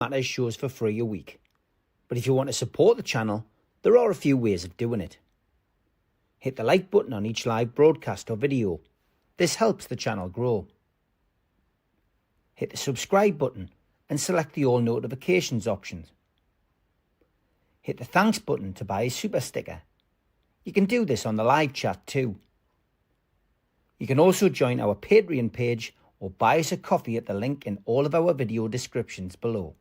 Matters shows for free a week. But if you want to support the channel, there are a few ways of doing it. Hit the like button on each live broadcast or video. This helps the channel grow. Hit the subscribe button and select the all notifications option. Hit the thanks button to buy a super sticker. You can do this on the live chat too. You can also join our Patreon page or buy us a coffee at the link in all of our video descriptions below.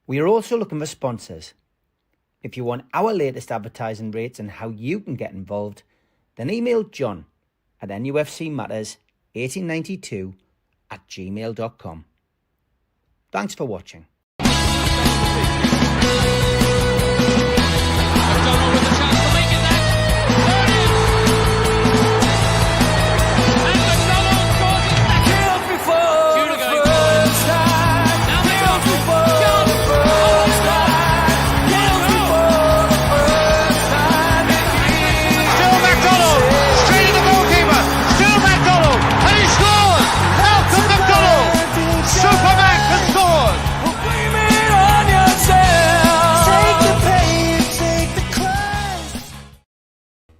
We are also looking for sponsors. If you want our latest advertising rates and how you can get involved, then email John at nufcmatterspodcast1892@gmail.com. Thanks for watching.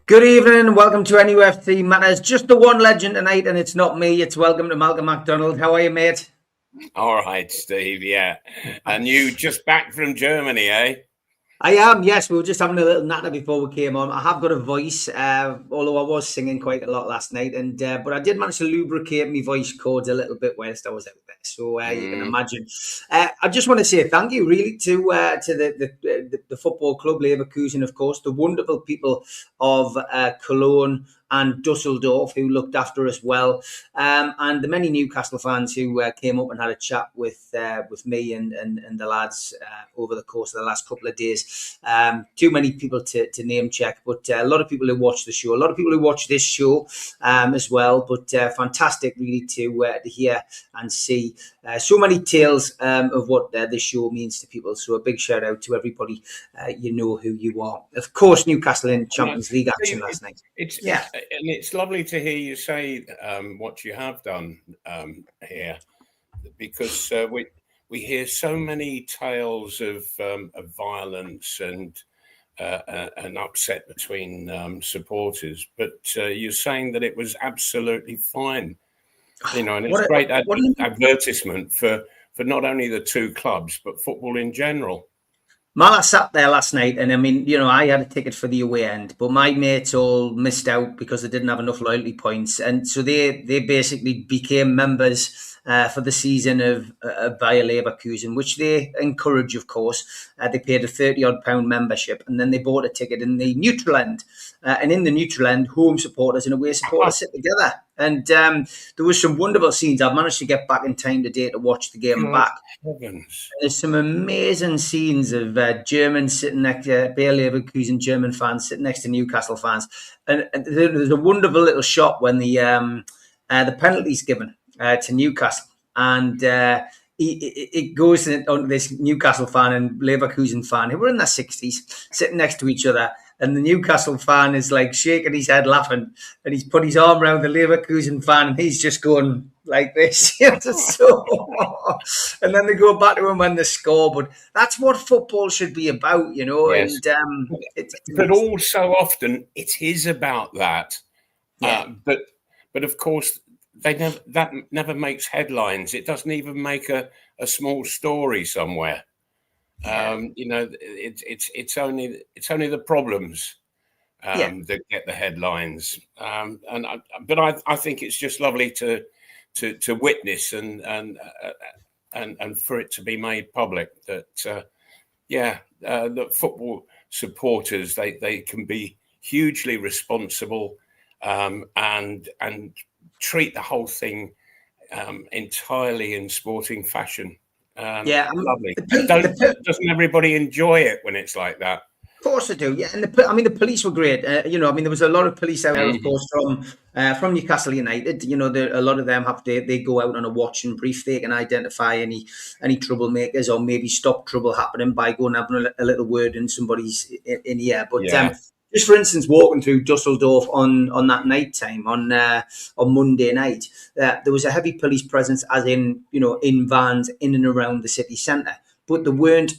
Good evening, welcome to NUFC Matters. Just the one legend tonight, and it's not me. It's welcome to Malcolm MacDonald. How are you, mate? All right, Steve, yeah. And you just back from Germany, eh? I am, yes. We were just having a little natter before we came on. I have got a voice, although I was singing quite a lot last night. But I did manage to lubricate my voice cords a little bit whilst I was out there. So you can imagine. I just want to say thank you, really, to the football club, Leverkusen, of course, the wonderful people of Cologne and Dusseldorf who looked after us well, and the many Newcastle fans who came up and had a chat with me and the lads over the course of the last couple of days. Too many people to name check, but a lot of people who watch the show, a lot of people who watch this show as well. But fantastic, really, to hear and see so many tales of what this show means to people. So a big shout out to everybody. You know who you are. Of course, Newcastle in Champions League action last night. And it's lovely to hear you say what you have done here, because we hear so many tales of violence and an upset between supporters. But you're saying that it was absolutely fine, you know, and it's great advertisement for not only the two clubs but football in general. Mal, I sat there last night, and I mean, you know, I had a ticket for the away end, but my mates all missed out because they didn't have enough loyalty points, and so they basically became members for the season of Bayer Leverkusen, which they encourage, of course. They paid a £30-odd membership, and then they bought a ticket in the neutral end, and in the neutral end, home supporters and away supporters sit together. And there was some wonderful scenes. I've managed to get back in time today to watch the game back. There's some amazing scenes of Germans sitting next to Bayer Leverkusen German fans sitting next to Newcastle fans. And there's a wonderful little shot when the penalty's given to Newcastle. And it goes on this Newcastle fan and Leverkusen fan who were in their 60s sitting next to each other. And the Newcastle fan is like shaking his head laughing, and he's put his arm around the Leverkusen fan and he's just going like this. And then they go back to him when they score. But that's what football should be about, you know. Yes. And but also often it is about that. Yeah. But of course that never makes headlines. It doesn't even make a small story somewhere. You know, it's only the problems that get the headlines. But I think it's just lovely to witness and for it to be made public that that football supporters they can be hugely responsible and treat the whole thing entirely in sporting fashion. Lovely. Doesn't everybody enjoy it when it's like that? Of course they do, yeah. And the police were great. There was a lot of police out there, of course, from Newcastle United. You know, a lot of them they go out on a watch and brief. They can identify any troublemakers or maybe stop trouble happening by going and having a little word in somebody's in ear. But just for instance, walking through Dusseldorf on that night time on Monday night, there was a heavy police presence, as in in vans in and around the city centre, but they weren't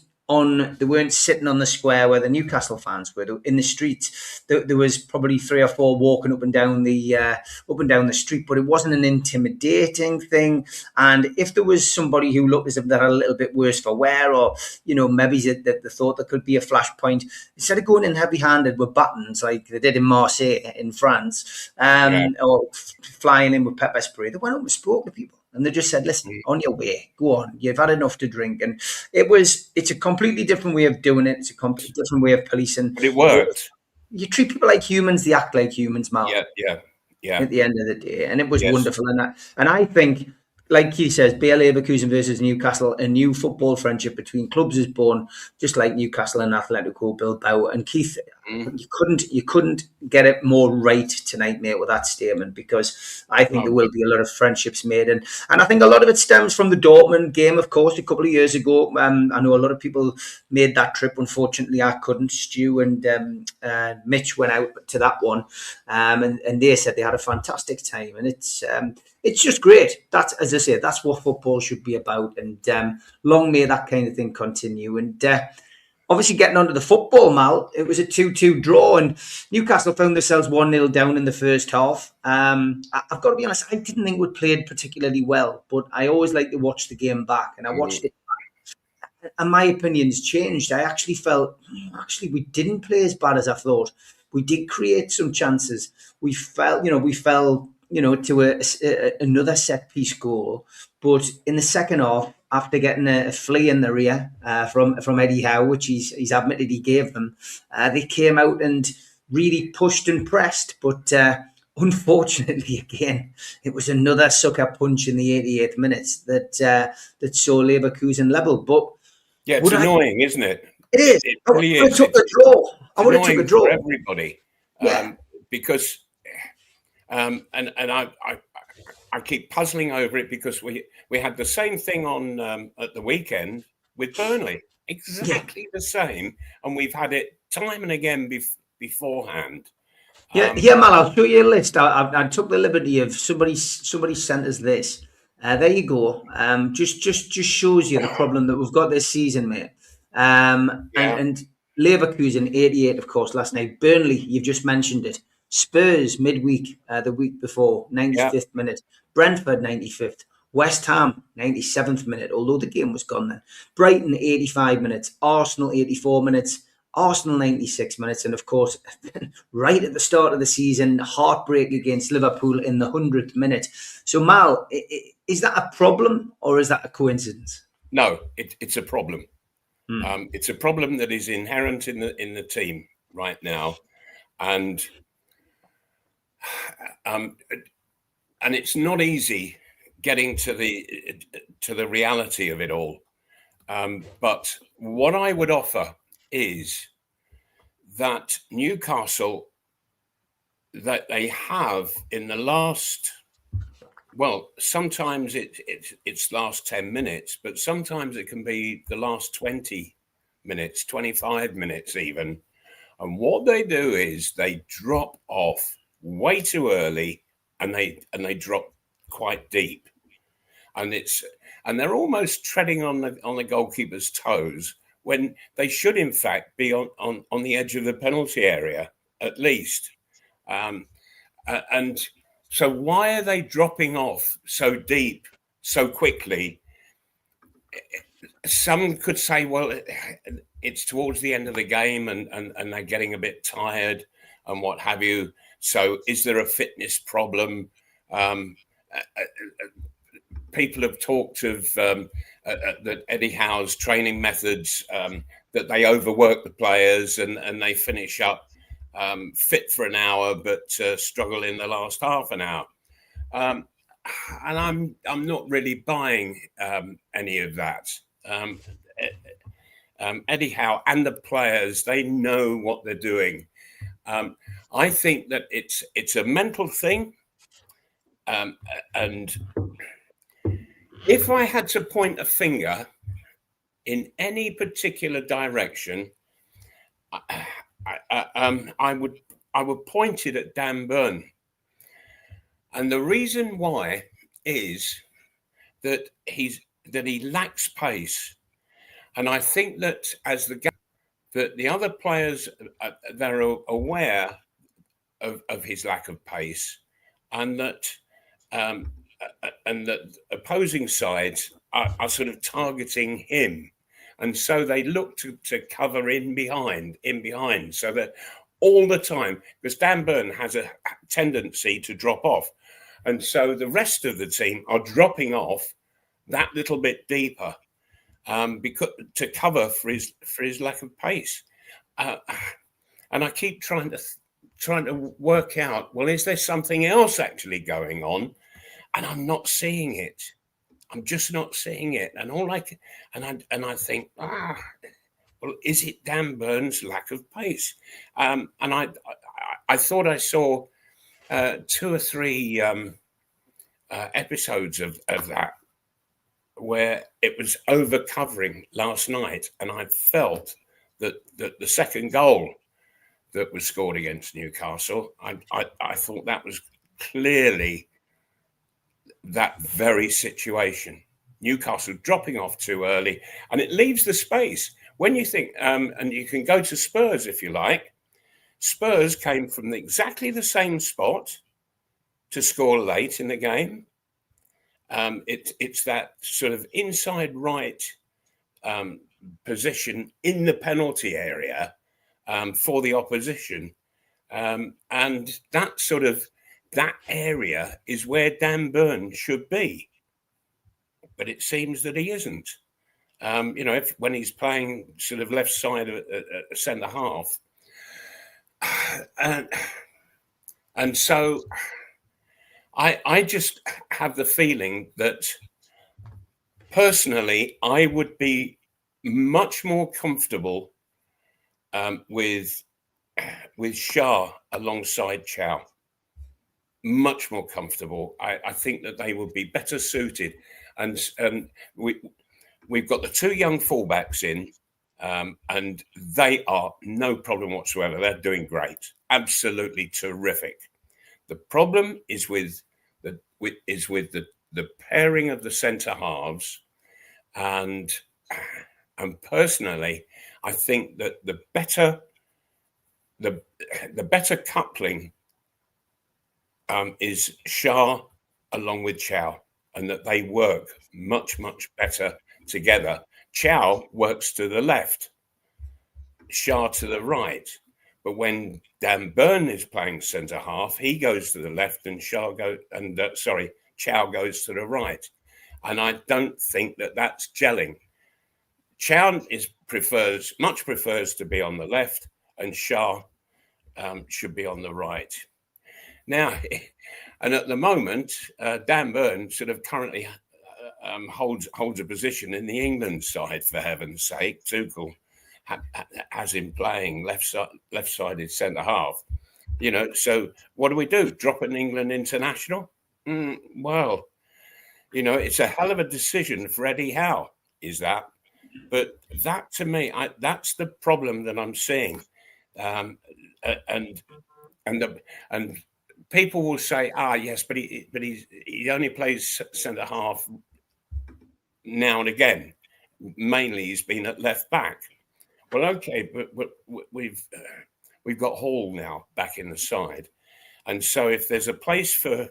sitting on the square where the Newcastle fans were. In the streets, there was probably 3 or 4 walking up and down the street, but it wasn't an intimidating thing. And if there was somebody who looked as if they're a little bit worse for wear, or maybe they thought there could be a flashpoint, instead of going in heavy-handed with batons like they did in Marseille in France, or flying in with pepper spray, they went up and spoke to people. And they just said, listen, on your way, go on. You've had enough to drink. And it's a completely different way of doing it. It's a completely different way of policing. But it worked. You treat people like humans, they act like humans, Mal. Yeah. At the end of the day. And it was wonderful. And I think, like he says, Bayer Leverkusen versus Newcastle, a new football friendship between clubs is born, just like Newcastle and Atletico Bilbao. And Keith, you couldn't get it more right tonight, mate, with that statement, because I think there will be a lot of friendships made, and I think a lot of it stems from the Dortmund game, of course, a couple of years ago. I know a lot of people made that trip. Unfortunately, I couldn't. Stu and Mitch went out to that one, and they said they had a fantastic time, and it's just great. That's, as I say, that's what football should be about, and long may that kind of thing continue. And obviously, getting onto the football, Mal, it was a 2-2 draw, and Newcastle found themselves 1-0 down in the first half. I've got to be honest, I didn't think we played particularly well, but I always like to watch the game back, and I watched it, and my opinions changed. I actually felt, we didn't play as bad as I thought. We did create some chances. We fell to another set-piece goal, but in the second half, after getting a flea in the rear from Eddie Howe, which he's admitted he gave them, they came out and really pushed and pressed. But unfortunately, again, it was another sucker punch in the 88th minute that saw Leverkusen level. But it's annoying, isn't it? It is. It really is. I would have took a draw. For everybody, because I keep puzzling over it, because we had the same thing on at the weekend with Burnley, exactly the same, and we've had it time and again beforehand. Mal, I'll show you a list. I took the liberty of somebody sent us this. There you go. Just shows you the problem that we've got this season, mate. And Leverkusen 88, of course, last night. Burnley, you've just mentioned it. Spurs midweek, the week before, 95th minute. Brentford 95th. West Ham 97th minute, although the game was gone then. Brighton 85 minutes. Arsenal 84 minutes. Arsenal 96 minutes. And of course, right at the start of the season, heartbreak against Liverpool in the 100th minute. So Mal, is that a problem or is that a coincidence? No, it's a problem. It's a problem that is inherent in the team right now, and it's not easy getting to the reality of it all. But what I would offer is that Newcastle, that they have in the last, well, sometimes it's last 10 minutes, but sometimes it can be the last 20 minutes, 25 minutes even. And what they do is they drop off way too early, and they drop quite deep. And they're almost treading on the goalkeeper's toes, when they should in fact be on the edge of the penalty area at least. And so why are they dropping off so deep so quickly? Some could say, well, it's towards the end of the game and they're getting a bit tired and what have you. So is there a fitness problem? People have talked of that Eddie Howe's training methods, that they overwork the players and they finish up fit for an hour, but struggle in the last half an hour. And I'm not really buying any of that. Eddie Howe and the players, they know what they're doing. I think that it's a mental thing, and if I had to point a finger in any particular direction, I would point it at Dan Burn, and the reason why is that he lacks pace, and I think that as that the other players they're aware of his lack of pace, and that opposing sides are sort of targeting him, and so they look to cover in behind, so that all the time, because Dan Burn has a tendency to drop off, and so the rest of the team are dropping off that little bit deeper, because to cover for his lack of pace, and I keep trying to work out, well, is there something else actually going on? And I'm not seeing it. I'm just not seeing it. And I think, well, is it Dan Burn's lack of pace? And I thought I saw 2 or 3 episodes of that where it was over covering last night, and I felt that the second goal that was scored against Newcastle, I thought that was clearly that very situation. Newcastle dropping off too early, and it leaves the space. When you think, and you can go to Spurs if you like, Spurs came from exactly the same spot to score late in the game. It's that sort of inside right position in the penalty area for the opposition, and that area is where Dan Burn should be, but it seems that he isn't. When he's playing sort of left side of a centre half, and so I just have the feeling that personally I would be much more comfortable with Shah alongside Chow. Much more comfortable. I think that they would be better suited, and we've got the 2 young fullbacks in, and they are no problem whatsoever. They're doing great, absolutely terrific. The problem is with the pairing of the centre halves, and personally, I think that the better coupling is Shah along with Chow, and that they work much better together. Chow works to the left, Shah to the right. But when Dan Burn is playing centre half, he goes to the left, and Chow goes to the right. And I don't think that that's gelling. Chow much prefers to be on the left, and Shah should be on the right. Now, and at the moment, Dan Burn sort of currently holds a position in the England side, for heaven's sake. Tuchel has him playing left-sided centre half. So what do? Drop an England international? Well, it's a hell of a decision for Eddie Howe, is that? But that, to me, that's the problem that I'm seeing, and people will say, yes, but he only plays centre half now and again. Mainly, he's been at left back. Well, okay, but we've got Hall now back in the side, and so if there's a place for,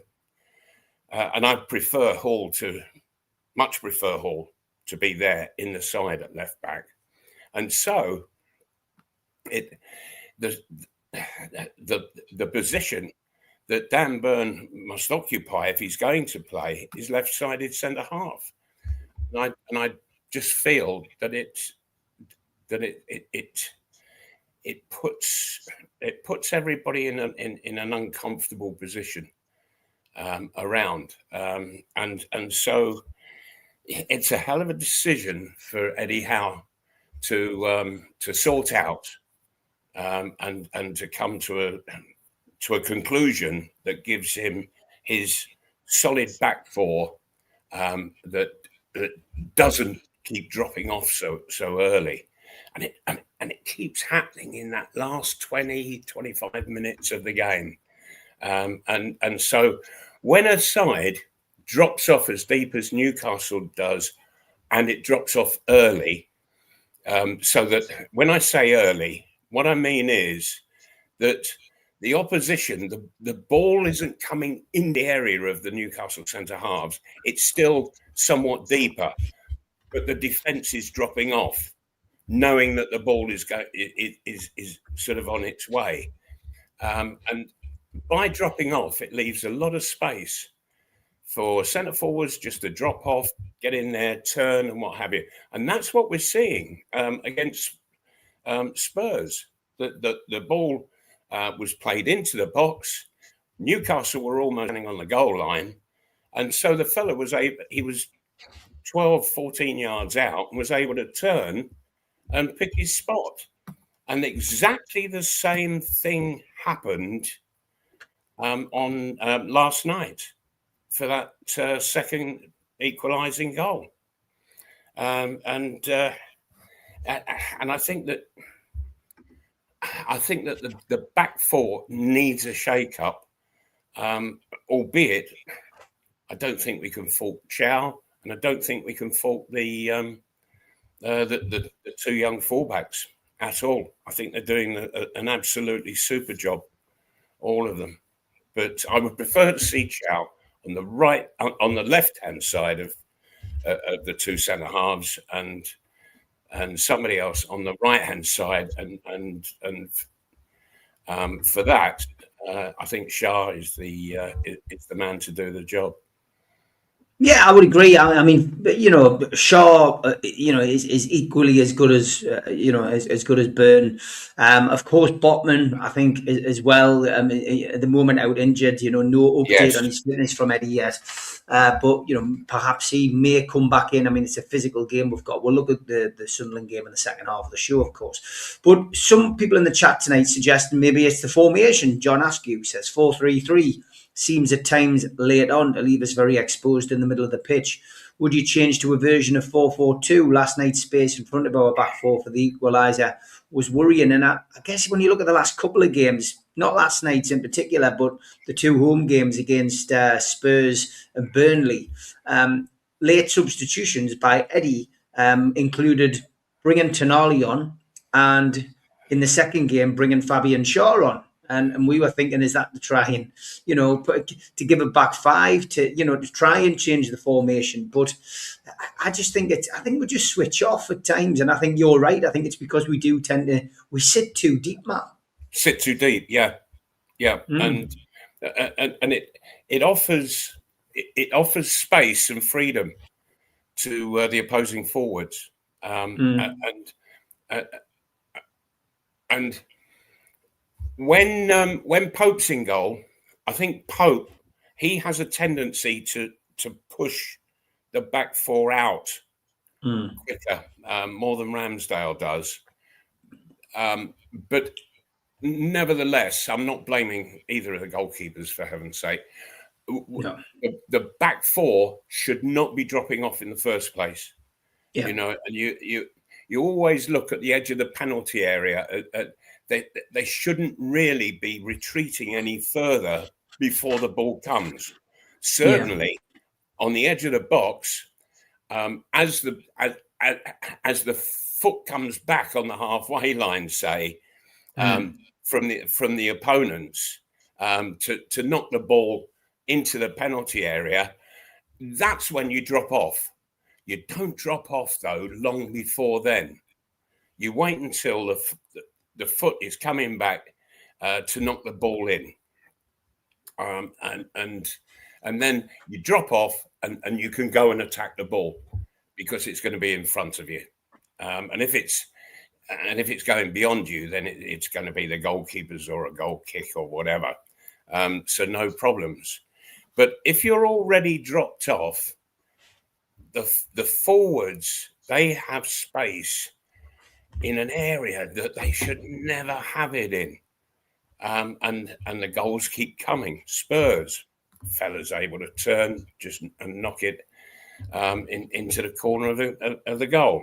and I much prefer Hall to be there in the side at left back, and so the position that Dan Burn must occupy if he's going to play is left-sided centre half, and I just feel that it puts everybody in an uncomfortable position around, and so it's a hell of a decision for Eddie Howe to sort out, and to come to a conclusion that gives him his solid back four, that doesn't keep dropping off so early. and it keeps happening in that last 20, 25 minutes of the game. And so when a side drops off as deep as Newcastle does, and it drops off early, so that when I say early, what I mean is that the opposition, the ball isn't coming in the area of the Newcastle centre halves. It's still somewhat deeper, but the defence is dropping off, knowing that the ball is sort of on its way. And by dropping off, it leaves a lot of space for centre forwards just to drop off, get in there, turn, and what have you. And that's what we're seeing against Spurs. The ball was played into the box. Newcastle were almost standing on the goal line. And so the fella he was 12, 14 yards out and was able to turn and pick his spot. And exactly the same thing happened on last night for that second equalising goal. And I think that the back four needs a shake-up, albeit I don't think we can fault Chow, and I don't think we can fault the two young fullbacks at all. I think they're doing an absolutely super job, all of them. But I would prefer to see Chow on the left-hand side of the two centre halves, and somebody else on the right-hand side, and for that, I think Shah is the man to do the job. Yeah, I would agree. I mean, Shaw, is equally as good as as good as Byrne. Of course, Botman, I think, as well. At the moment, out injured. No update on his fitness from Eddie yet. But perhaps he may come back in. I mean, it's a physical game. We'll look at the Sunderland game in the second half of the show, of course. But some people in the chat tonight suggesting maybe it's the formation. John Askew says 4-3-3. Seems at times late on to leave us very exposed in the middle of the pitch. Would you change to a version of 4-4-2? Last night's space in front of our back four for the equaliser was worrying. And I guess when you look at the last couple of games, not last night's in particular, but the two home games against Spurs and Burnley, late substitutions by Eddie included bringing Tonali on, and in the second game, bringing Fabian Shaw on. And we were thinking, is that to try and, to give it back five, to try and change the formation? But I just think I think we just switch off at times. And I think you're right. I think it's because we do we sit too deep, Matt. Sit too deep, yeah. And it offers space and freedom to the opposing forwards. And when Pope's in goal, I think Pope, he has a tendency to push the back four out quicker, more than Ramsdale does. But nevertheless, I'm not blaming either of the goalkeepers, for heaven's sake. No. The back four should not be dropping off in the first place. Yeah. And you always look at the edge of the penalty area. They shouldn't really be retreating any further before the ball comes. Certainly, on the edge of the box, as the foot comes back on the halfway line, say, from the opponents, to knock the ball into the penalty area, that's when you drop off. You don't drop off, though, long before then. You wait until the foot is coming back to knock the ball in, and then you drop off, and you can go and attack the ball because it's going to be in front of you. And if it's going beyond you, then it's going to be the goalkeepers or a goal kick or whatever. So no problems. But if you're already dropped off, the forwards, they have space in an area that they should never have it in. And the goals keep coming. Spurs, fellas able to turn and knock it into the corner of the goal.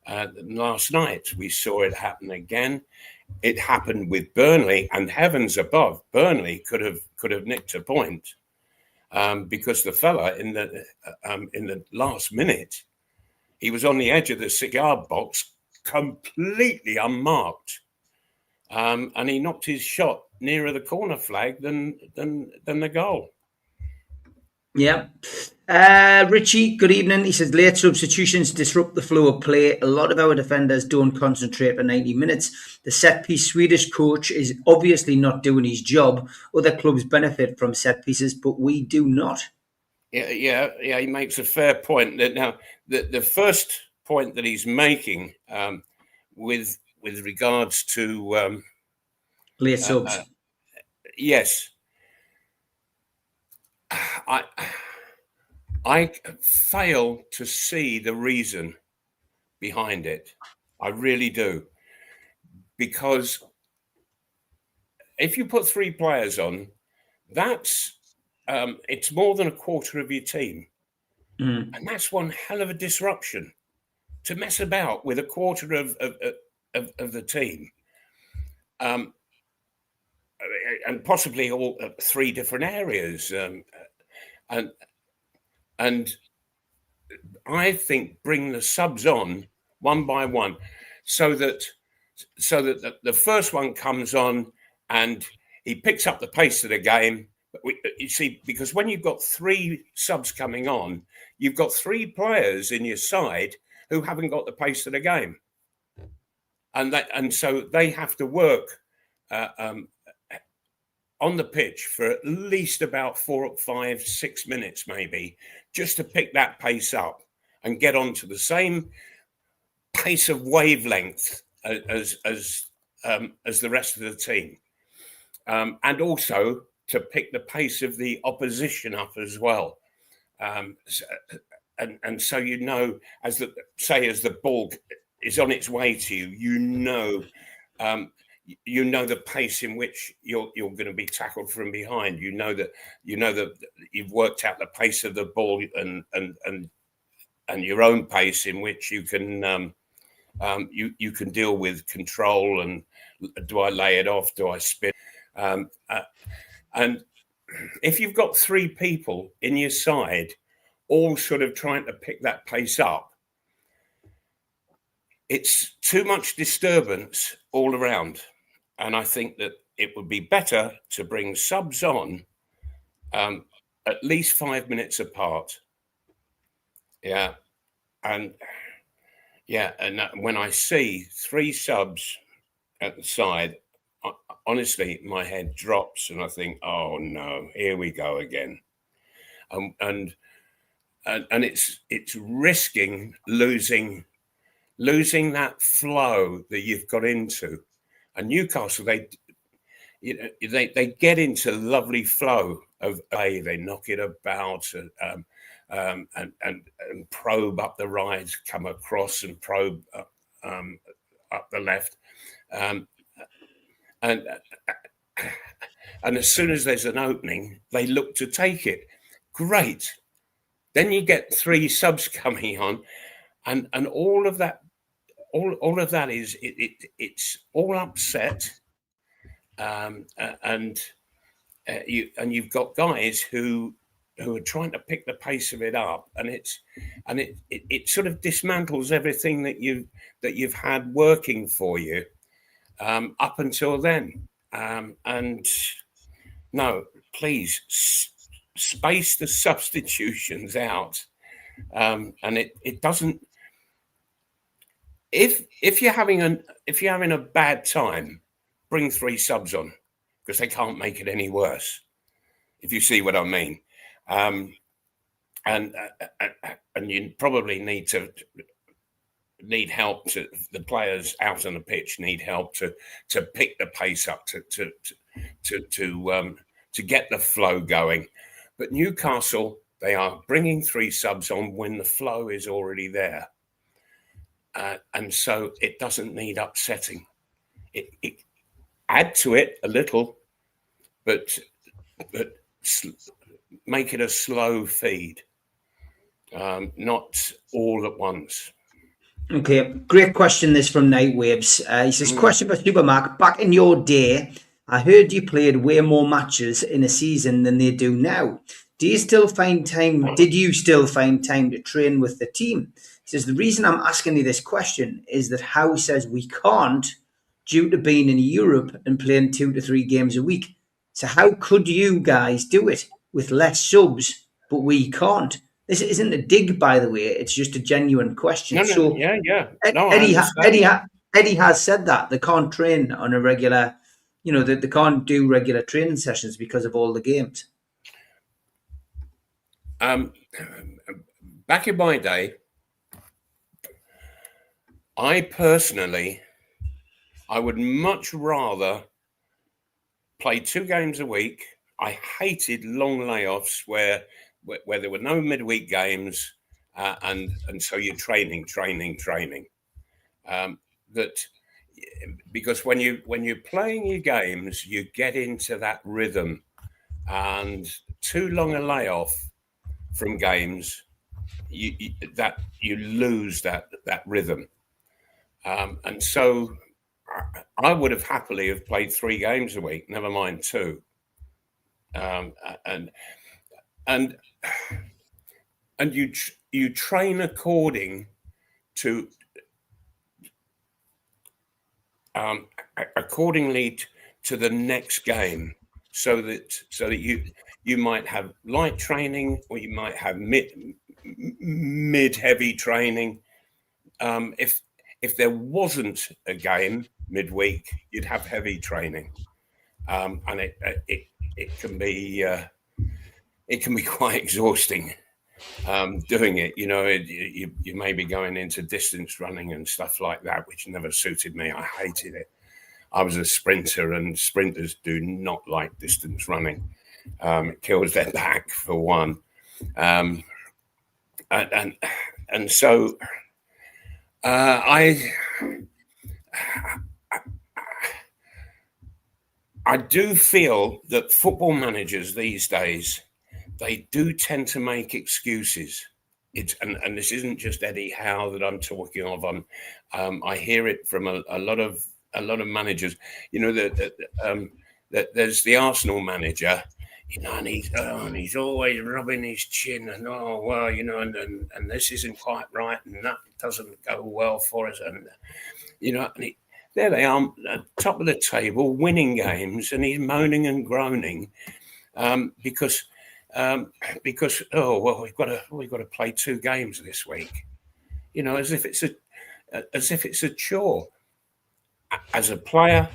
Last night we saw it happen again. It happened with Burnley, and heavens above, Burnley could have nicked a point because the fella in the last minute, he was on the edge of the cigar box, completely unmarked, and he knocked his shot nearer the corner flag than the goal. Yeah. Richie, good evening. He says late substitutions disrupt the flow of play. A lot of our defenders don't concentrate for 90 minutes. The set-piece Swedish coach is obviously not doing his job. Other clubs benefit from set pieces, but we do not. Yeah. He makes a fair point. Now, the first point that he's making with regards to late subs, yes, I fail to see the reason behind it. I really do, because if you put 3 players on, that's it's more than a quarter of your team. And that's one hell of a disruption to mess about with a quarter of the team, and possibly all 3 different areas, and I think bring the subs on one by one, so that the first one comes on and he picks up the pace of the game. You see, because when you've got 3 subs coming on, you've got 3 players in your side who haven't got the pace of the game, and so they have to work on the pitch for at least about 4, 5, 6 minutes, maybe, just to pick that pace up and get onto the same pace of wavelength as the rest of the team, and also to pick the pace of the opposition up as well. And so, as the ball is on its way to you, you know the pace in which you're going to be tackled from behind. You know that you've worked out the pace of the ball and your own pace in which you can you can deal with control, and do I lay it off? Do I spin? And if you've got 3 people in your side all sort of trying to pick that pace up, it's too much disturbance all around. And I think that it would be better to bring subs on at least 5 minutes apart. Yeah. And when I see 3 subs at the side, honestly, my head drops and I think, oh no, here we go again. And it's risking losing that flow that you've got into. And Newcastle, they get into lovely flow of play. They knock it about and probe up the right, come across and probe up the left, and as soon as there's an opening, they look to take it. Great. Then you get 3 subs coming on, and all of that is it's all upset, and you've got guys who are trying to pick the pace of it up, and it sort of dismantles everything that you've had working for you up until then. And no, please space the substitutions out, and it doesn't. If you're having a bad time, bring 3 subs on, because they can't make it any worse, if you see what I mean. And you probably need help. The players out on the pitch need help to pick the pace up, to get the flow going. But Newcastle, they are bringing 3 subs on when the flow is already there, and so it doesn't need upsetting. It add to it a little, but make it a slow feed, not all at once. Okay, great question. This from Night Waves. He says, question for Supermac. Back in your day, I heard you played way more matches in a season than they do now. Did you still find time to train with the team? He says, the reason I'm asking you this question is that Howe says we can't due to being in Europe and playing 2 to 3 games a week. So how could you guys do it with less subs, but we can't? This isn't a dig, by the way. It's just a genuine question. No, So yeah. No, I understand. Eddie has said that they can't train on a regular, they can't do regular training sessions because of all the games. Back in my day, I would much rather play 2 games a week. I hated long layoffs where there were no midweek games, and so you're training. That because when you're playing your games, you get into that rhythm, and too long a layoff from games, you lose that rhythm, and so I would have happily have played 3 games a week, never mind 2, and you train accordingly to the next game, so that you might have light training, or you might have mid heavy training. If there wasn't a game midweek, you'd have heavy training, and it can be quite exhausting doing it. You may be going into distance running and stuff like that, which never suited me. I hated it. I was a sprinter, and sprinters do not like distance running. It kills their back, for one, and so I do feel that football managers these days, they do tend to make excuses. And this isn't just Eddie Howe that I'm talking of. I hear it from a lot of managers. That there's the Arsenal manager, and he's always rubbing his chin, and and this isn't quite right, and that doesn't go well for us, and there they are at the top of the table winning games, and he's moaning and groaning because we've got to play 2 games this week, as if it's a chore. As a player,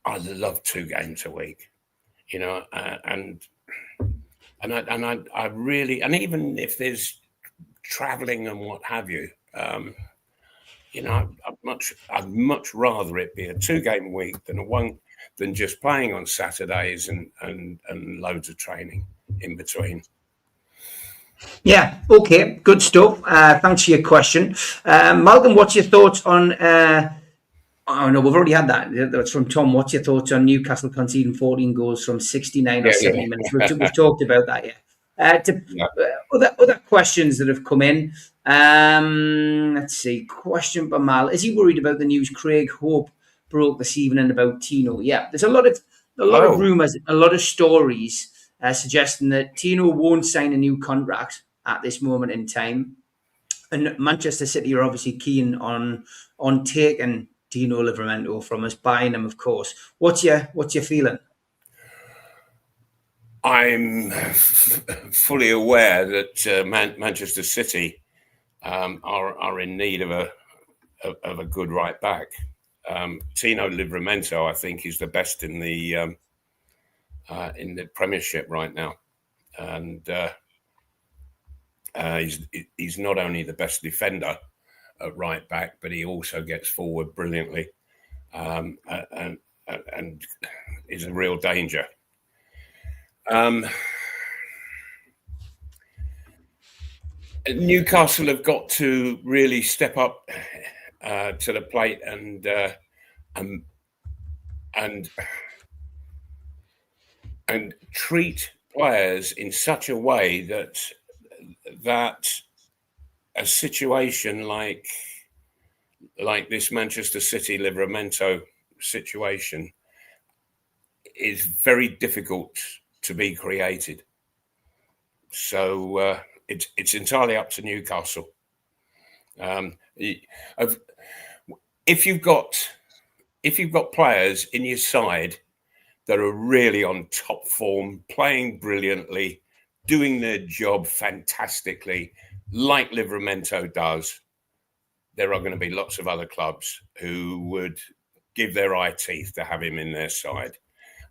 I love 2 games a week, and I really, and even if there's traveling and what have you, I'd much rather it be a 2-game week than just playing on Saturdays and loads of training in between. Yeah, okay, good stuff. Thanks for your question. Malcolm, what's your thoughts on... oh, no, we've already had that. That's from Tom. What's your thoughts on Newcastle conceding 14 goals from 69 or 70 minutes? We've talked about that, yeah. Other questions that have come in. Let's see. Question by Mal. Is he worried about the news Craig Hope broke this evening about Tino? Yeah, there's a lot of rumours, a lot of stories suggesting that Tino won't sign a new contract at this moment in time. And Manchester City are obviously keen on taking Tino Livramento from us, buying him, of course. What's your feeling? I'm fully aware that Manchester City are in need of a good right back. Tino Livramento, I think, is the best in the Premiership right now, and he's not only the best defender at right back, but he also gets forward brilliantly, and is a real danger. Newcastle have got to really step up to the plate and treat players in such a way that a situation like like this Manchester City Livramento situation is very difficult to be created. So it's entirely up to Newcastle. If you've got players in your side that are really on top form, playing brilliantly, doing their job fantastically, like Livramento does, there are going to be lots of other clubs who would give their eye teeth to have him in their side.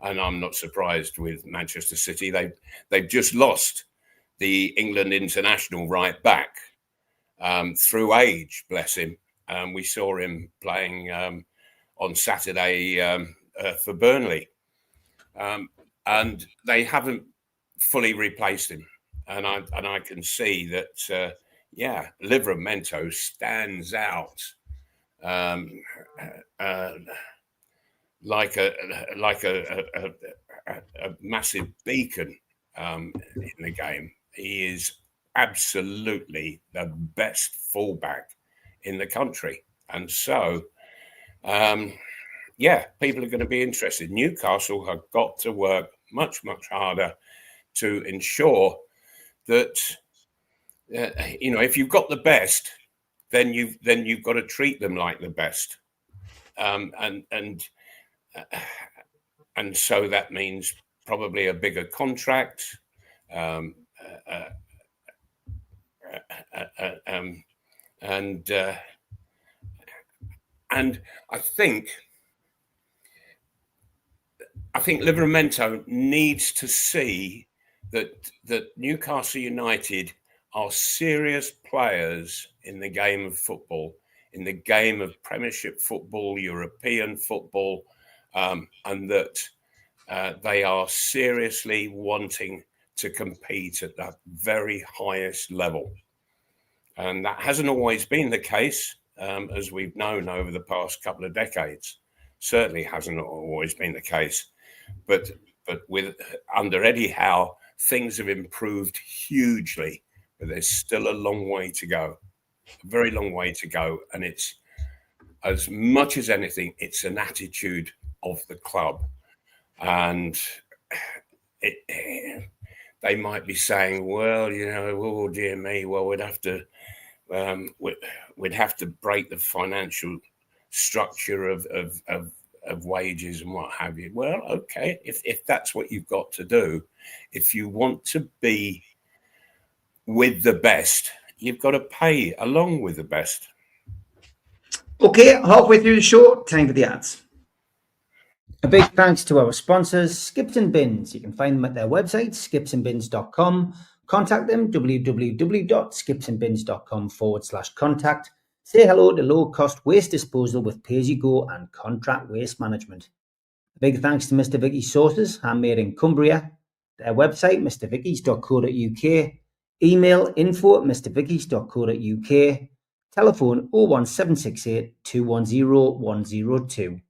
And I'm not surprised with Manchester City. They've just lost the England international right back through age, bless him. We saw him playing on Saturday for Burnley. And they haven't fully replaced him. And I can see that, Livramento stands out like a massive beacon in the game. He is absolutely the best fullback in the country. And so, people are going to be interested. Newcastle have got to work much, much harder to ensure that, if you've got the best, then you've got to treat them like the best. And so that means probably a bigger contract. And I think Livramento needs to see that Newcastle United are serious players in the game of football, in the game of Premiership football, European football, and that they are seriously wanting to compete at that very highest level. And that hasn't always been the case, as we've known over the past couple of decades. Certainly hasn't always been the case. But with under Eddie Howe, things have improved hugely, but there's still a long way to go, a very long way to go. And it's, as much as anything, it's an attitude of the club. And they might be saying, well, oh dear me, well, we'd have to break the financial structure of wages and what have you. Well, okay, if that's what you've got to do, if you want to be with the best, you've got to pay along with the best. Okay, halfway through the show, time for the ads. A big thanks to our sponsors, Skips and Bins. You can find them at their website, skipsandbins.com. Contact them, www.skipsandbins.com/contact. Say hello to low-cost waste disposal with pay-as-you-go and contract waste management. A big thanks to Mr. Vicky's Sauces, handmade in Cumbria. Their website, mrvickys.co.uk. Email info@mrvickys.co.uk. Telephone 01768 210 102.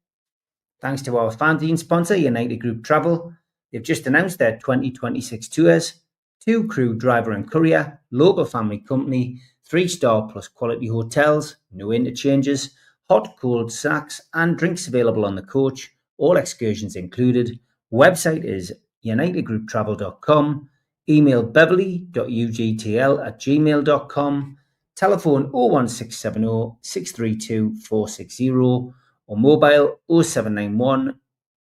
Thanks to our fanzine sponsor, United Group Travel. They've just announced their 2026 tours. 2 crew, driver and courier, local family company, 3-star plus quality hotels, no interchanges, hot, cold snacks and drinks available on the coach, all excursions included. Website is unitedgrouptravel.com. Email beverly.ugtl@gmail.com. Telephone 01670 632 460 or mobile 0791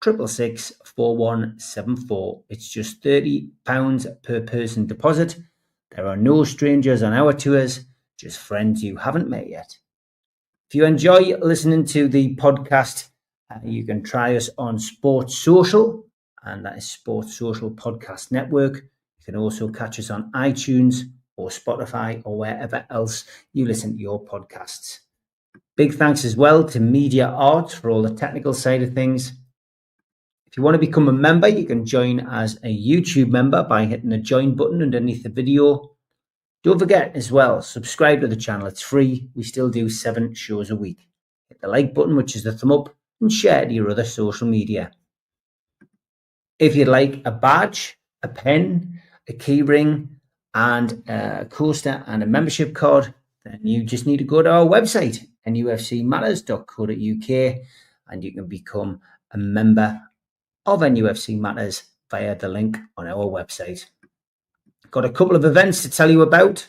666 4174. It's just £30 per person deposit. There are no strangers on our tours, just friends you haven't met yet. If you enjoy listening to the podcast, you can try us on Sports Social, and that is Sports Social Podcast Network. You can also catch us on iTunes or Spotify or wherever else you listen to your podcasts. Big thanks as well to Media Arts for all the technical side of things. If you want to become a member, you can join as a YouTube member by hitting the join button underneath the video. Don't forget as well, subscribe to the channel. It's free. We still do 7 shows a week. Hit the like button, which is the thumb up, and share to your other social media. If you'd like a badge, a pen, a key ring, and a coaster and a membership card, then you just need to go to our website, nufcmatters.co.uk, and you can become a member of NUFC Matters via the link on our website. Got a couple of events to tell you about.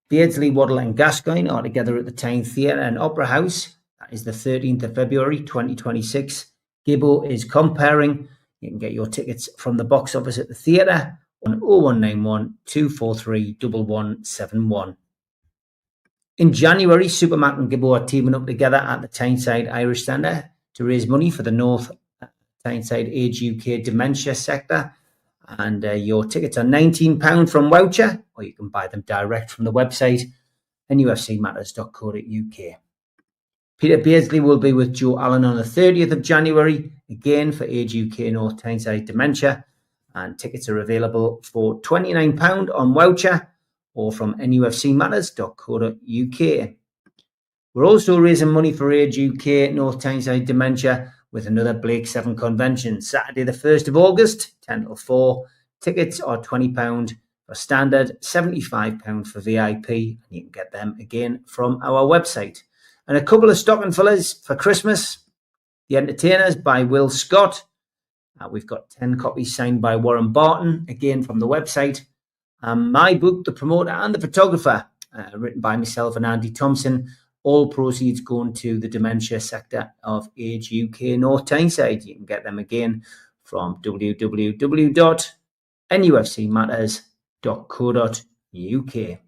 Beardsley, Waddle and Gascoigne are together at the Tyne Theatre and Opera House. That is the 13th of February 2026. Gibbo is comparing. You can get your tickets from the box office at the theatre on 0191 243 1171. In January, Supermac and Gibbo are teaming up together at the Tyneside Irish Centre to raise money for the North Tyneside Age UK Dementia sector. And your tickets are £19 from voucher, or you can buy them direct from the website, nufcmatters.co.uk. Peter Beardsley will be with Joe Allen on the 30th of January, again for Age UK North Tyneside Dementia. And tickets are available for £29 on voucher or from nufcmatters.co.uk. We're also raising money for Age UK North Tyneside Dementia with another Blake 7 convention, Saturday the 1st of August, 10 till 4. Tickets are £20 for standard, £75 for VIP, and you can get them again from our website. And a couple of stocking fillers for Christmas. The Entertainers by Will Scott. We've got 10 copies signed by Warren Barton, again from the website. My book, The Promoter and the Photographer, written by myself and Andy Thompson. All proceeds going to the dementia sector of Age UK North Tyneside. You can get them again from www.nufcmatters.co.uk.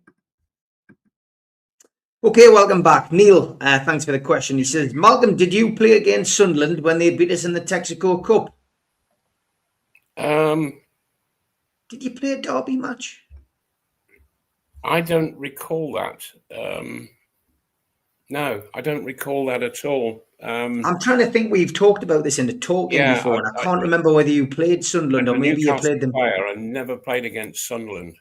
Okay, welcome back. Neil, thanks for the question. He says, Malcolm, did you play against Sunderland when they beat us in the Texaco Cup? Did you play a derby match? I don't recall that. No, I don't recall that at all. I'm trying to think. We've talked about this in the talking before, and I can't remember whether you played Sunderland or maybe you played them. I never played against Sunderland.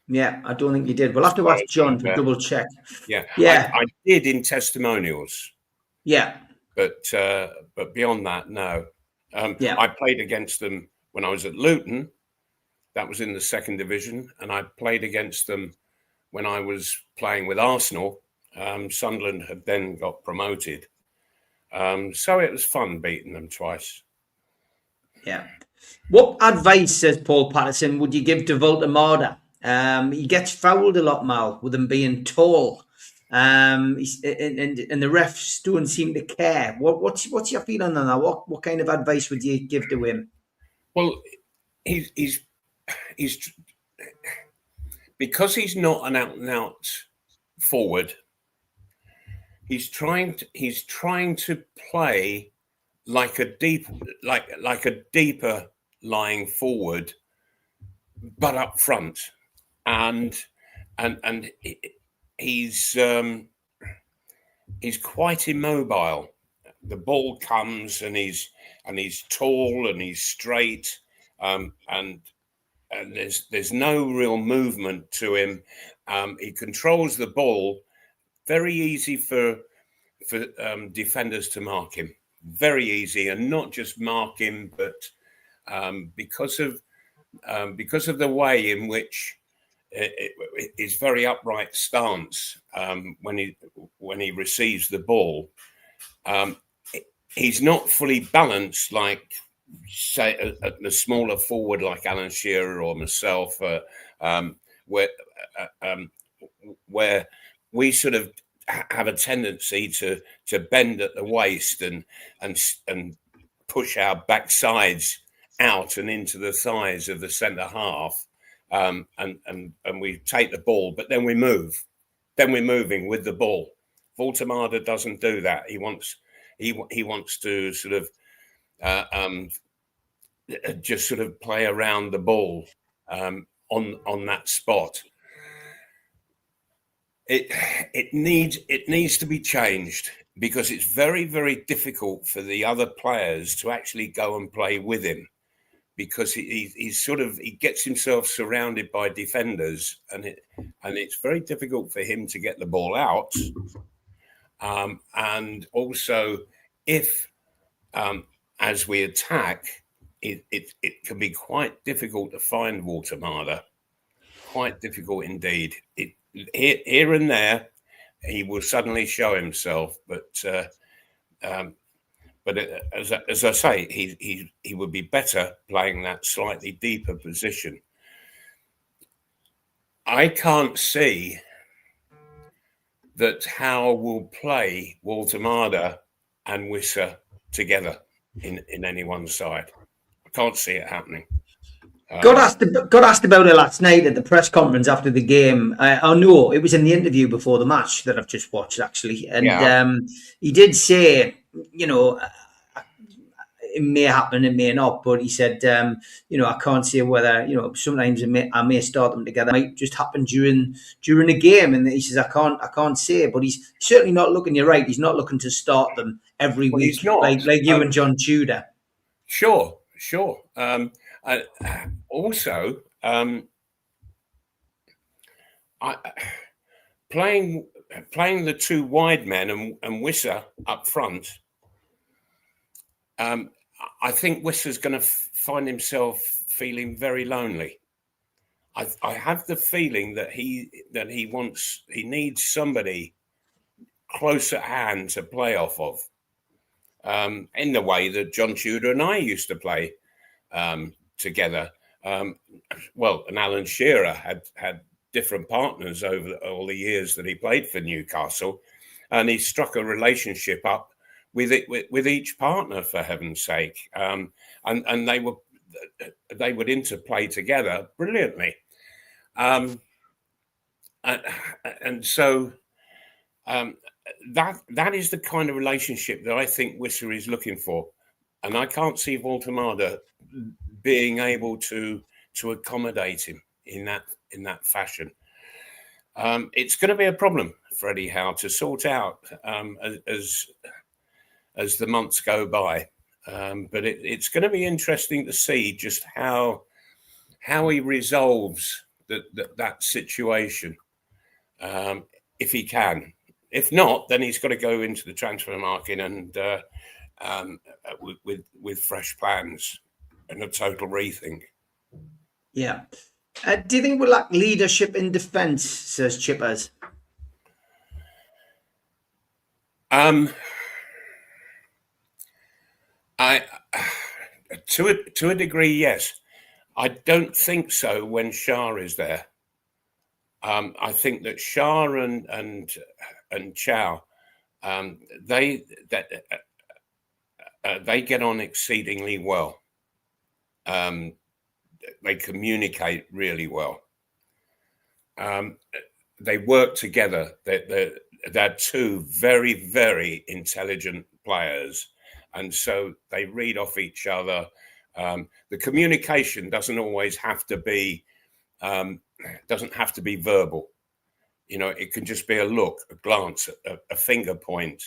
Yeah, I don't think you did. We'll have to ask John to double check. Yeah. Yeah. I did in testimonials. Yeah. But beyond that, no. I played against them when I was at Luton. That was in the second division, and I played against them when I was playing with Arsenal. Sunderland had then got promoted. So it was fun beating them twice. Yeah. What advice, says Paul Patterson, would you give to Voltamada? He gets fouled a lot, Mal, with him being tall. And the refs don't seem to care. What's your feeling on that? What kind of advice would you give to him? Well, he's because he's not an out-and-out forward. He's trying to play like a deeper lying forward, but up front, and he's quite immobile. The ball comes and he's tall and he's straight, and there's no real movement to him. He controls the ball. Very easy for defenders to mark him. Very easy, and not just mark him, but because of the way in which his very upright stance when he receives the ball, he's not fully balanced like, say, the smaller forward like Alan Shearer or myself, where we sort of have a tendency to bend at the waist and push our backsides out and into the thighs of the centre half, and we take the ball, but then we move. Then we're moving with the ball. Voltamada doesn't do that. He wants to sort of just sort of play around the ball on that spot. It needs to be changed, because it's very, very difficult for the other players to actually go and play with him, because he gets himself surrounded by defenders, and it's very difficult for him to get the ball out. And also, if as we attack, it can be quite difficult to find Voltamada. Quite difficult indeed. Here and there, he will suddenly show himself. But as I say, he would be better playing that slightly deeper position. I can't see that Howe will play Walter and Wissa together in any one side. I can't see it happening. Got asked about it last night at the press conference after the game. No, it was in the interview before the match that I've just watched, actually. And he did say, it may happen, it may not, but he said, I can't say whether, sometimes I may start them together. It might just happen during a game. And he says, I can't say, but he's certainly not looking, you're right, he's not looking to start them every week, he's not. like you and John Tudor. Sure. Also, playing the two wide men and Wissa up front, I think Wissa's going to find himself feeling very lonely. I have the feeling that he needs somebody close at hand to play off of, in the way that John Tudor and I used to play together. And Alan Shearer had different partners over all the years that he played for Newcastle, and he struck a relationship up with each partner, for heaven's sake, and they would interplay together brilliantly, and so that is the kind of relationship that I think Wissa is looking for, and I can't see Walter being able to accommodate him in that fashion. It's going to be a problem for Eddie Howe to sort out as the months go by, but it's going to be interesting to see just how he resolves that situation, if he can. If not, then he's got to go into the transfer market and with fresh plans and a total rethink. Yeah. Do you think we lack leadership in defence, says Chippers? To a degree, yes. I don't think so when Shah is there. I think that Shah and Chow, they get on exceedingly well. They communicate really well. They work together. They're two very, very intelligent players, and so they read off each other. The communication doesn't always have to be verbal. It can just be a look, a glance, a finger point.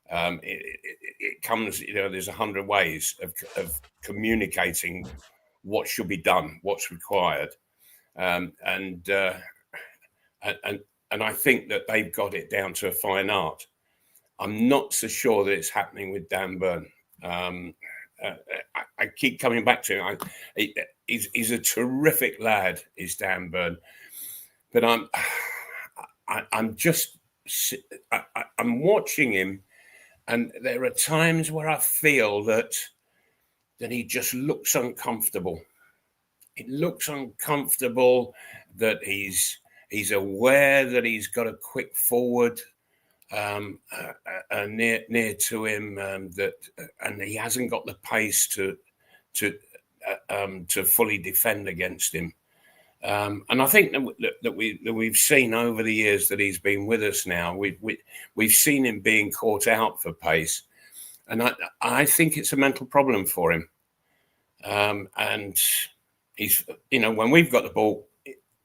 It comes. There's 100 ways of communicating what should be done, what's required, and I think that they've got it down to a fine art. I'm not so sure that it's happening with Dan Burn. I keep coming back to him. He's a terrific lad, is Dan Burn, but I'm watching him, and there are times where I feel that he just looks uncomfortable. It looks uncomfortable that he's aware that he's got a quick forward near to him, and he hasn't got the pace to fully defend against him. And I think that we've seen over the years that he's been with us now, we've seen him being caught out for pace, and I think it's a mental problem for him. And he's, when we've got the ball,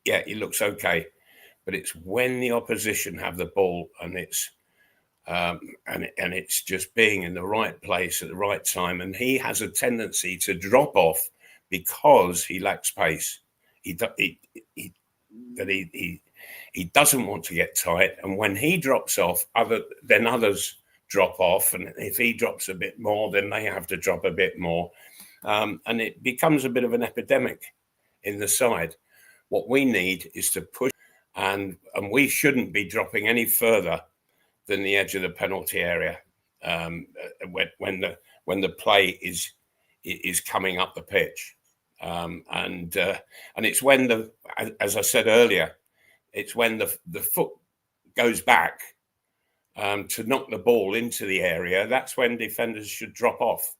yeah, he looks okay, but it's when the opposition have the ball and it's just being in the right place at the right time, and he has a tendency to drop off because he lacks pace. He doesn't want to get tight, and when he drops off, others drop off, and if he drops a bit more, then they have to drop a bit more, and it becomes a bit of an epidemic in the side. What we need is to push, and we shouldn't be dropping any further than the edge of the penalty area when the play is coming up the pitch, and it's when as I said earlier, it's when the foot goes back to knock the ball into the area. That's when defenders should drop off,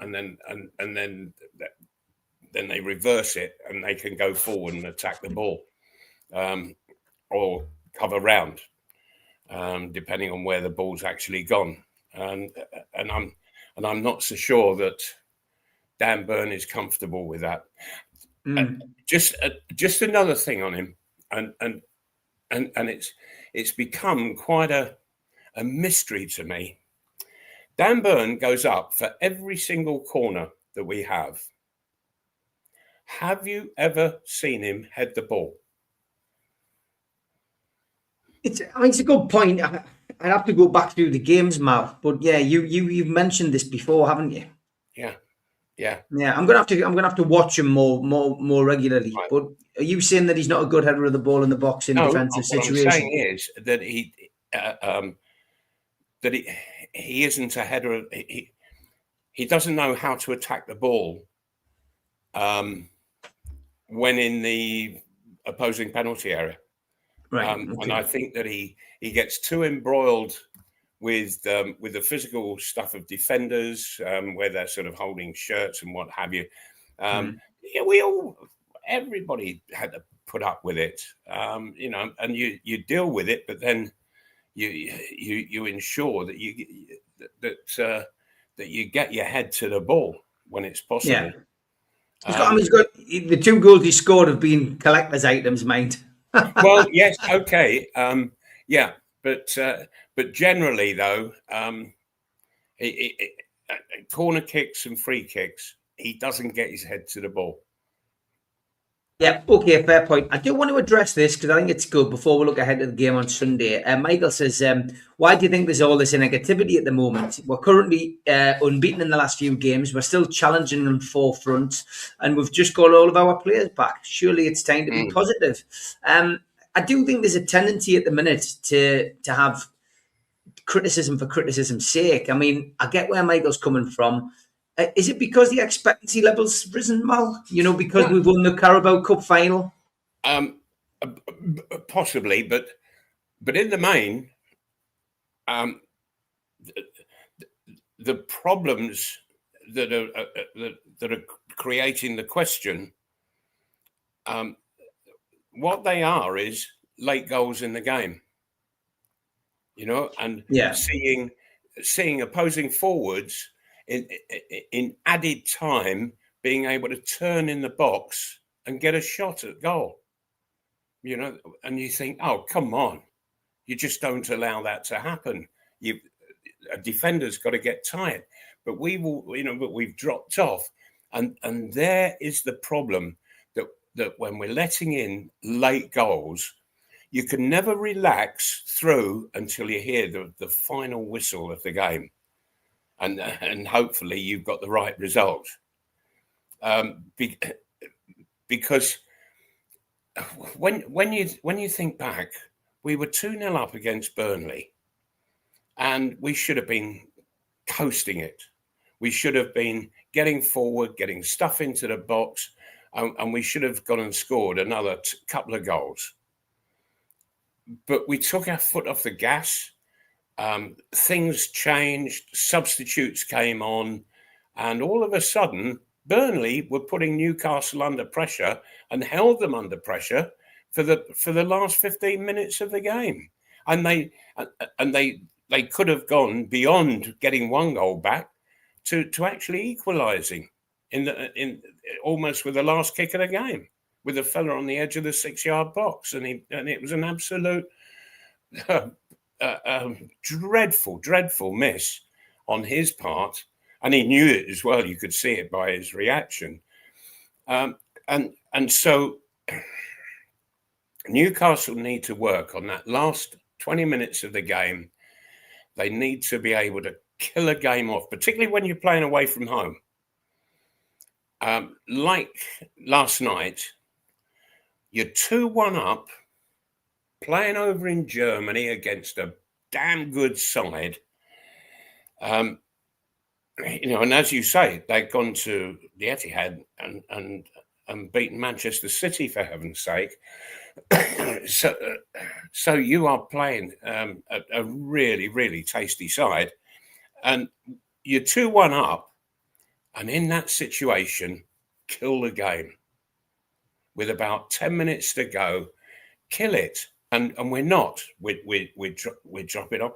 and then they reverse it and they can go forward and attack the ball, or cover round, depending on where the ball's actually gone. And I'm not so sure that Dan Burn is comfortable with that. Just another thing on him, and it's become quite a mystery to me. Dan Burn goes up for every single corner that we have. Have you ever seen him head the ball? It's a good point. I'd have to go back through the games, Mal. But yeah, you've mentioned this before, haven't you? Yeah. I'm gonna have to watch him more regularly. Right. But are you saying that he's not a good header of the ball in the box in defensive situations? What I'm saying is that he isn't a header. He doesn't know how to attack the ball when in the opposing penalty area. Right. Okay. And I think that he gets too embroiled with the physical stuff of defenders, where they're sort of holding shirts and what have you. Yeah, everybody had to put up with it, and you deal with it, but then you ensure that you get your head to the ball when it's possible. Yeah. He's got the 2 goals he scored have been collector's items, mind. Well, yes, okay, yeah, but generally though, corner kicks and free kicks, he doesn't get his head to the ball. Yeah, okay, fair point. I do want to address this because I think it's good before we look ahead to the game on Sunday. Michael says, why do you think there's all this negativity at the moment? We're currently unbeaten in the last few games. We're still challenging on 4 fronts, and we've just got all of our players back. Surely it's time to be positive. I do think there's a tendency at the minute to have criticism for criticism's sake. I mean, I get where Michael's coming from. Is it because the expectancy level's risen, Mal? Because we've won the Carabao Cup final? Possibly, but in the main, the problems that are creating the question, what they are is late goals in the game. And seeing opposing forwards in added time being able to turn in the box and get a shot at goal, and you think, oh, come on, you just don't allow that to happen. A defender's got to get tired, but we've dropped off, and there is the problem that when we're letting in late goals, you can never relax through until you hear the final whistle of the game. And hopefully you've got the right result, because when you think back, we were 2-0 up against Burnley, and we should have been coasting it. We should have been getting forward, getting stuff into the box, and we should have gone and scored another couple of goals. But we took our foot off the gas. Things changed, substitutes came on, and all of a sudden Burnley were putting Newcastle under pressure and held them under pressure for the last 15 minutes of the game, and they could have gone beyond getting 1 goal back to actually equalising in almost with the last kick of the game, with a fella on the edge of the 6-yard box, and it was an absolute dreadful miss on his part, and he knew it as well. You could see it by his reaction, and so Newcastle need to work on that last 20 minutes of the game. They need to be able to kill a game off, particularly when you're playing away from home. Like last night, you're 2-1 up, playing over in Germany against a damn good side. And as you say, they've gone to the Etihad and beaten Manchester City, for heaven's sake. So you are playing a really, really tasty side, and you're 2-1 up, and in that situation, kill the game. With about 10 minutes to go, kill it. And we're not. We're dropping off.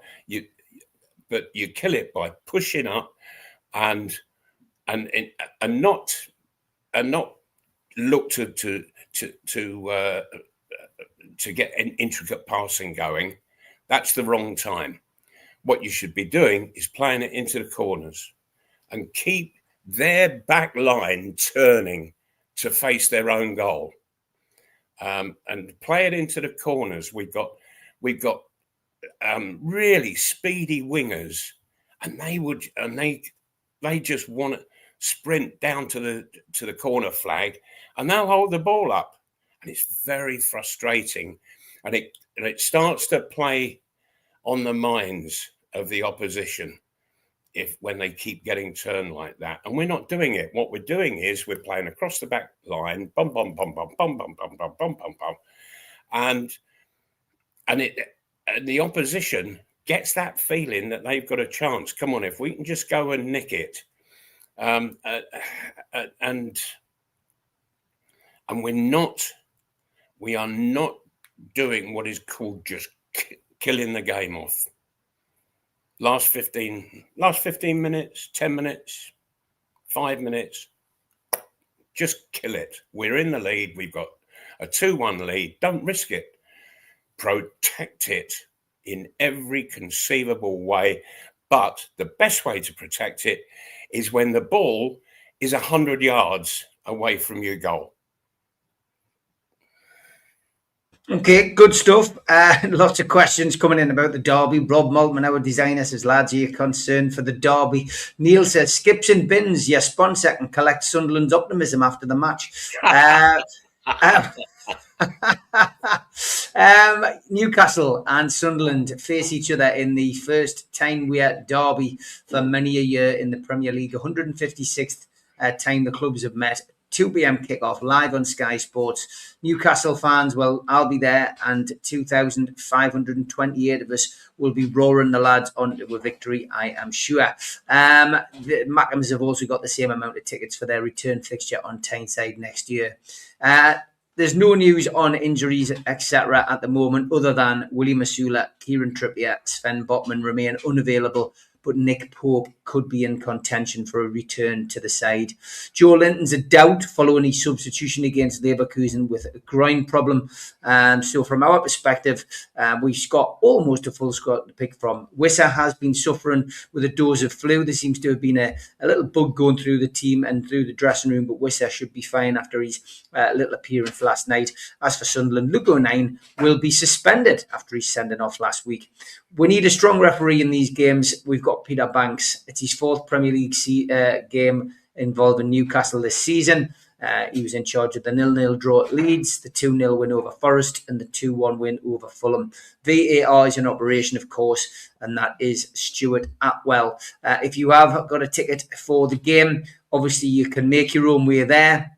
But you kill it by pushing up and not look to get an intricate passing going. That's the wrong time. What you should be doing is playing it into the corners and keep their back line turning to face their own goal, and play it into the corners. We've got really speedy wingers, and they just want to sprint down to the corner flag, and they'll hold the ball up, and it's very frustrating, and it starts to play on the minds of the opposition when they keep getting turned like that. And we're not doing it. What we're doing is we're playing across the back line, bum bum bum bum bum bum bum bum bum bum bum, and the opposition gets that feeling that they've got a chance. Come on, if we can just go and nick it, and we are not doing what is called just killing the game off. Last 15 minutes, 10 minutes, 5 minutes, just kill it. We're in the lead. We've got a 2-1 lead. Don't risk it. Protect it in every conceivable way. But the best way to protect it is when the ball is 100 yards away from your goal. Okay, good stuff. Lots of questions coming in about the derby. Rob Maltman, our designer, says, lads, are you concerned for the derby? Neil says, skips and bins, your sponsor can collect Sunderland's optimism after the match. Newcastle and Sunderland face each other in the first Tyne derby for many a year in the Premier League. 156th time the clubs have met. 2 p.m. kickoff live on Sky Sports. Newcastle fans, well, I'll be there, and 2,528 of us will be roaring the lads onto a victory, I am sure. The Mackems have also got the same amount of tickets for their return fixture on Tyneside next year. There's no news on injuries, etc. at the moment, other than William Masula, Kieran Trippier, Sven Botman remain unavailable, but Nick Pope could be in contention for a return to the side. Joe Linton's a doubt following his substitution against Leverkusen with a groin problem. So from our perspective, we've got almost a full squad to pick from. Wissa has been suffering with a dose of flu. There seems to have been a little bug going through the team and through the dressing room, but Wissa should be fine after his little appearance last night. As for Sunderland, Luke O'Nien will be suspended after his sending off last week. We need a strong referee in these games. We've got Peter Banks. It's his fourth Premier League game involving Newcastle this season. He was in charge of the 0-0 draw at Leeds, the 2-0 win over Forest, and the 2-1 win over Fulham. VAR is in operation, of course, and that is Stuart Atwell. If you have got a ticket for the game, obviously you can make your own way there.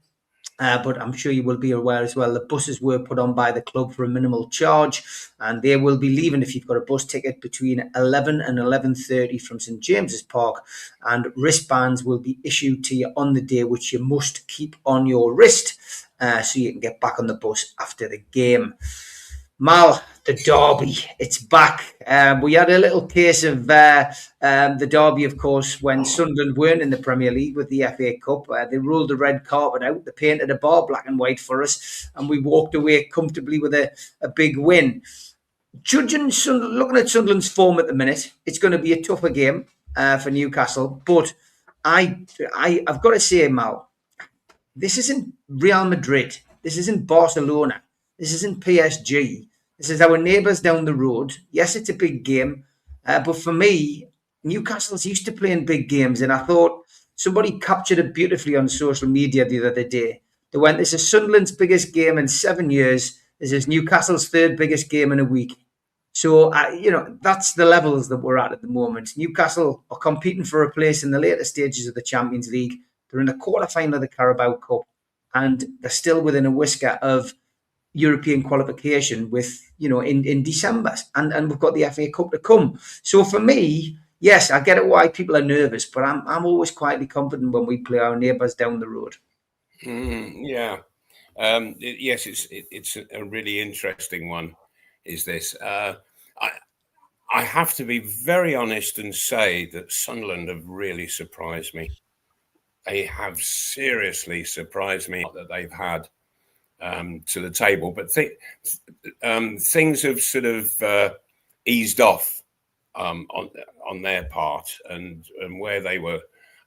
But I'm sure you will be aware as well, the buses were put on by the club for a minimal charge, and they will be leaving if you've got a bus ticket between 11 and 11:30 from St James's Park, and wristbands will be issued to you on the day, which you must keep on your wrist so you can get back on the bus after the game. Mal, the derby, it's back. We had a little case of the derby, of course, when Sunderland weren't in the Premier League with the FA Cup. They rolled the red carpet out, they painted a bar black and white for us, and we walked away comfortably with a big win. Looking at Sunderland's form at the minute, it's going to be a tougher game for Newcastle. But I've got to say, Mal, this isn't Real Madrid. This isn't Barcelona. This isn't PSG. This is our neighbours down the road. Yes, it's a big game. But for me, Newcastle's used to playing big games. And I thought somebody captured it beautifully on social media the other day. They went, this is Sunderland's biggest game in 7 years. This is Newcastle's third biggest game in a week. So, that's the levels that we're at the moment. Newcastle are competing for a place in the later stages of the Champions League. They're in the quarter-final of the Carabao Cup, and they're still within a whisker of European qualification in December. And we've got the FA Cup to come. So for me, yes, I get it why people are nervous, but I'm always quietly confident when we play our neighbours down the road. Yeah. Yes, it's a really interesting one. Is this? I have to be very honest and say that Sunderland have really surprised me. They have seriously surprised me that they've had to the table, but things have sort of eased off on their part, and where they were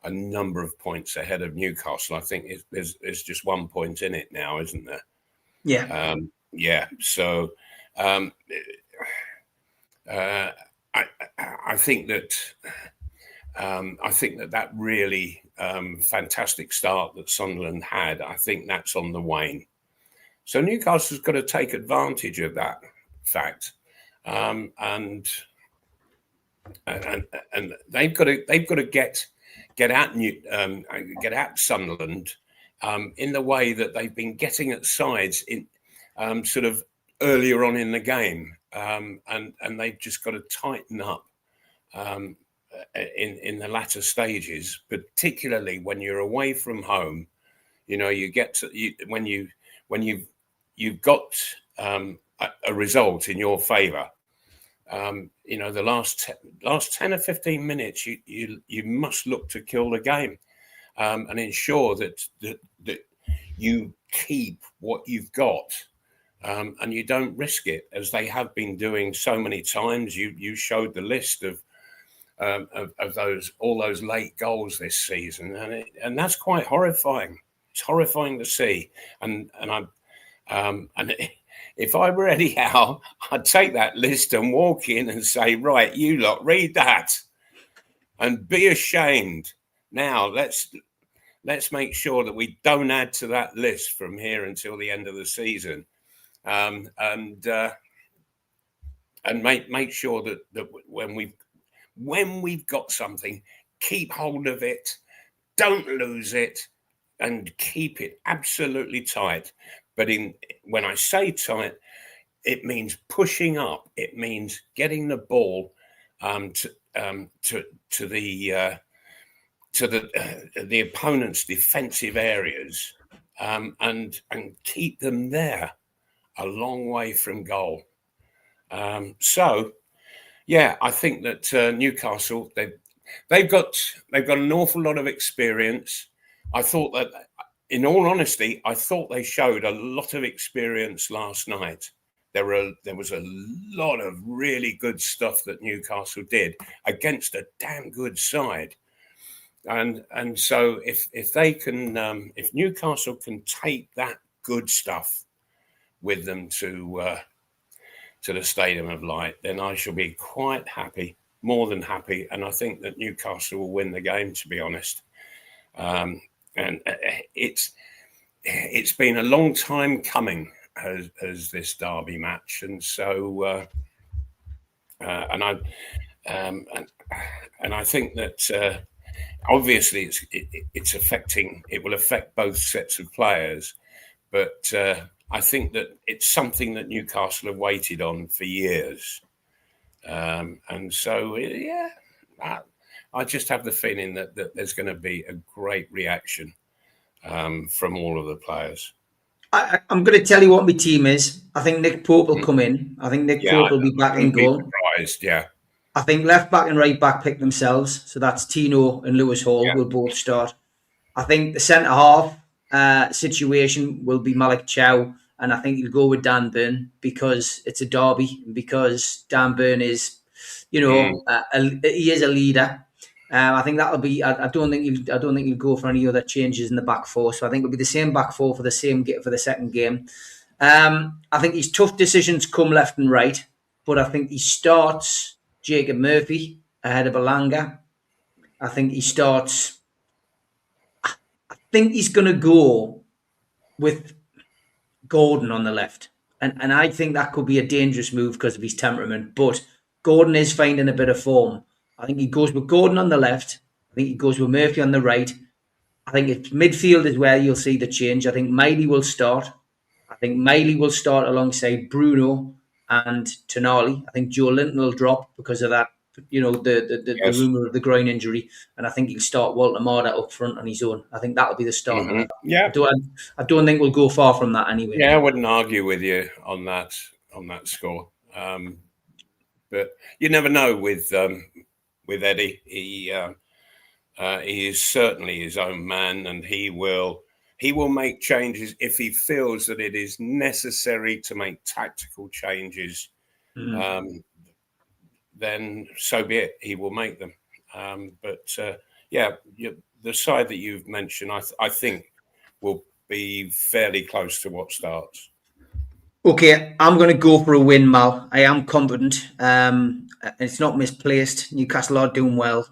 a number of points ahead of Newcastle. I think there's just 1 point in it now, isn't there? Yeah. Yeah. So I think that really fantastic start that Sunderland had, I think that's on the wane. So Newcastle's got to take advantage of that fact, and they've got to get at Sunderland in the way that they've been getting at sides in sort of earlier on in the game, and they've just got to tighten up in the latter stages, particularly when you're away from home. You get to when you've got a result in your favour. The last 10 or 15 minutes, you must look to kill the game and ensure that you keep what you've got, and you don't risk it, as they have been doing so many times. You showed the list of all those late goals this season, and that's quite horrifying. It's horrifying to see, and if I were Eddie Howe, I'd take that list and walk in and say, right, you lot, read that and be ashamed. Now let's make sure that we don't add to that list from here until the end of the season, and make sure that when we've got something, keep hold of it, don't lose it, and keep it absolutely tight. But when I say tight, it means pushing up. It means getting the ball to the opponent's defensive areas, and keep them there, a long way from goal. So, yeah, I think that Newcastle they've got an awful lot of experience. I thought that, in all honesty, I thought they showed a lot of experience last night. There was a lot of really good stuff that Newcastle did against a damn good side, and so if Newcastle can take that good stuff with them to the Stadium of Light, then I shall be quite happy, more than happy, and I think that Newcastle will win the game, to be honest. And it's been a long time coming as this derby match, and so and I think that obviously it will affect both sets of players, but I think that it's something that Newcastle have waited on for years, and so yeah, I just have the feeling that there's going to be a great reaction from all of the players. I'm going to tell you what my team is. I think Nick Pope will come in. I think Nick Pope will be back in goal. Surprised, yeah. I think left back and right back pick themselves. So that's Tino and Lewis Hall will both start. I think the centre half situation will be Malik Chow, and I think he'll go with Dan Burn because it's a derby, because Dan Burn is, he is a leader. I think that'll be. I don't think he'll go for any other changes in the back four. So I think it'll be the same back four for the second game. I think his tough decisions come left and right, but I think he starts Jacob Murphy ahead of Alanga. I think he's going to go with Gordon on the left And I think that could be a dangerous move because of his temperament. But Gordon is finding a bit of form. I think he goes with Gordon on the left. I think he goes with Murphy on the right. I think it's midfield is where you'll see the change. I think Miley will start. I think Miley will start alongside Bruno and Tonali. I think Joe Linton will drop because of that, the rumour of the groin injury. And I think he'll start Walter Marta up front on his own. I think that'll be the start. Mm-hmm. Yeah. I don't think we'll go far from that anyway. Yeah, I wouldn't argue with you on that score. But you never know with Eddie. He is certainly his own man, and he will make changes if he feels that it is necessary to make tactical changes. Then so be it. He will make them. The side that you've mentioned, I think, will be fairly close to what starts. Okay, I'm going to go for a win, Mal. I am confident. It's not misplaced. Newcastle are doing well,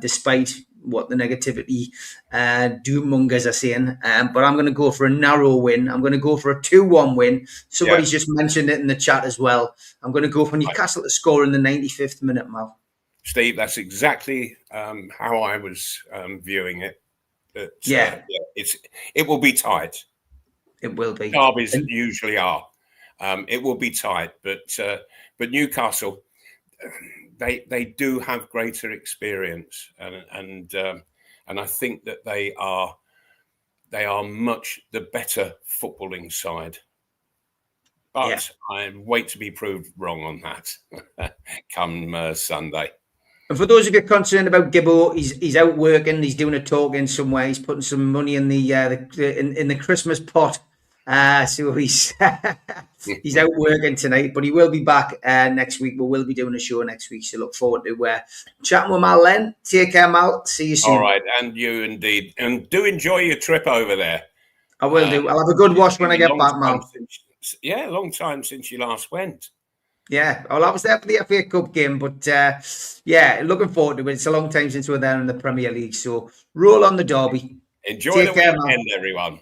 despite what the negativity doommongers are saying. But I'm going to go for a narrow win. I'm going to go for a 2-1 win. Somebody's just mentioned it in the chat as well. I'm going to go for Newcastle to score in the 95th minute, Mal. Steve, that's exactly how I was viewing it. But, it will be tight. It will be. Derbies usually are. It will be tight, but Newcastle, they do have greater experience, and I think that they are much the better footballing side. But I wait to be proved wrong on that come Sunday. And for those of you concerned about Gibbo, he's out working. He's doing a talk in somewhere. He's putting some money in the Christmas pot. So he's out working tonight, but he will be back next week. We will be doing a show next week, so look forward to chatting with Mal then. Take care, Mal. See you soon. All right, and you indeed, and do enjoy your trip over there. I will do. I'll have a good wash when I get back, Mal. A long time since you last went. Yeah, well, I was there for the FA Cup game, but looking forward to it. It's a long time since we're there in the Premier League, so roll on the derby. Enjoy the weekend, everyone.